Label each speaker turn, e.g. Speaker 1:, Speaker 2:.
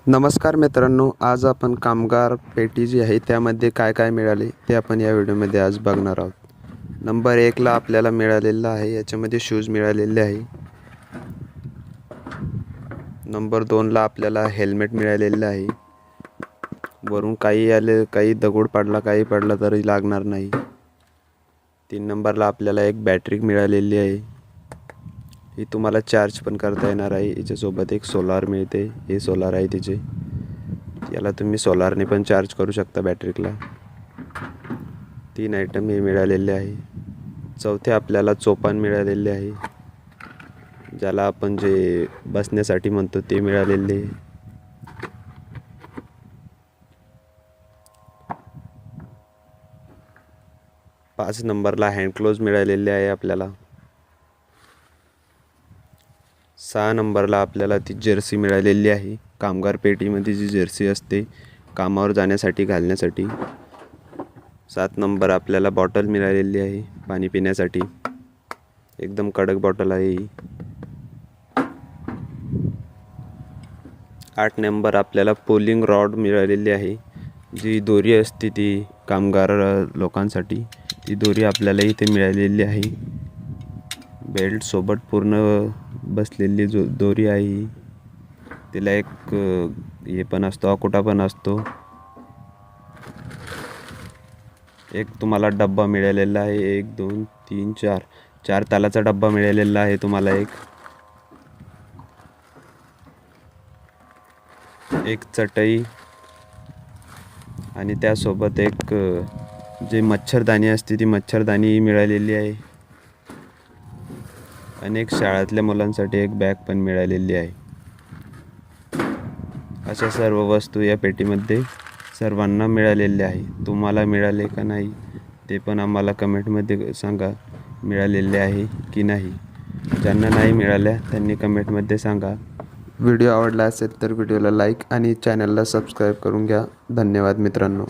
Speaker 1: नमस्कार मित्रांनो, आज आपण कामगार पेटी जी आहे त्यामध्ये काय काय मिळाले ते आपण या व्हिडिओमध्ये आज बघणार आहोत. नंबर 1ला आपल्याला मिळालेला आहे, याच्यामध्ये शूज मिळालेले आहे. नंबर 2ला आपल्याला हेल्मेट मिळालेलं आहे. वरून काही आले, काही दगड पडला, काही पडला तरी लागणार नाही. 3 नंबरला आपल्याला एक बॅटरी मिळालेली आहे. ही तुम्हाला चार्ज पण करता येणार आहे. याच्यासोबत एक सोलार मिळते, हे सोलार आहे तिचे, याला तुम्ही सोलारने पण चार्ज करू शकता बॅटरीला. 3 आयटम हे मिळालेले आहे. चौथे आपल्याला चोपान मिळालेले आहे, ज्याला आपण जे बसण्यासाठी म्हणतो ते मिळालेले. 5 नंबरला हँड क्लोज मिळालेले आहे आपल्याला. 6 नंबरला आपल्याला ती जर्सी मिळालेली आहे. कामगार पेटीमध्ये जी जर्सी असते कामावर जाण्यासाठी घालण्यासाठी. 7 नंबर आपल्याला बॉटल मिळालेली आहे पाणी पिण्यासाठी, एकदम कडक बॉटल आहे ही. 8 नंबर आपल्याला पोलिंग रॉड मिळालेली आहे, जी दोरी असते ती कामगार लोकांसाठी, ती दोरी आपल्याला इथे मिळालेली आहे. बेल्ट सोबत पूर्ण बसलेली दोरी आहे. तिला एक हे पण असतो, अकोटा पण असतो. एक तुम्हाला डब्बा मिळालेला आहे, 1 2 3 4 4 तालाचा डब्बा मिळालेला आहे तुम्हाला. एक चटई आणि त्यासोबत एक जे मच्छरदाणी असते ती मच्छरदाणी मिळालेली आहे. अनेक शाळेतल्या मुलांसाठी एक बॅग पण मिळालेली आहे. अशा सर्व वस्तू या पेटीमध्ये सर्वांना मिळालेल्या आहे. तुम्हाला मिळाले का नाही ते पण आम्हाला कमेंटमध्ये सांगा, मिळालेले आहे की नाही. ज्यांना नाही मिळाल्या त्यांनी कमेंटमध्ये सांगा. व्हिडिओ आवडला असेल तर व्हिडिओला लाईक आणि चॅनलला सबस्क्राईब करून घ्या. धन्यवाद मित्रांनो.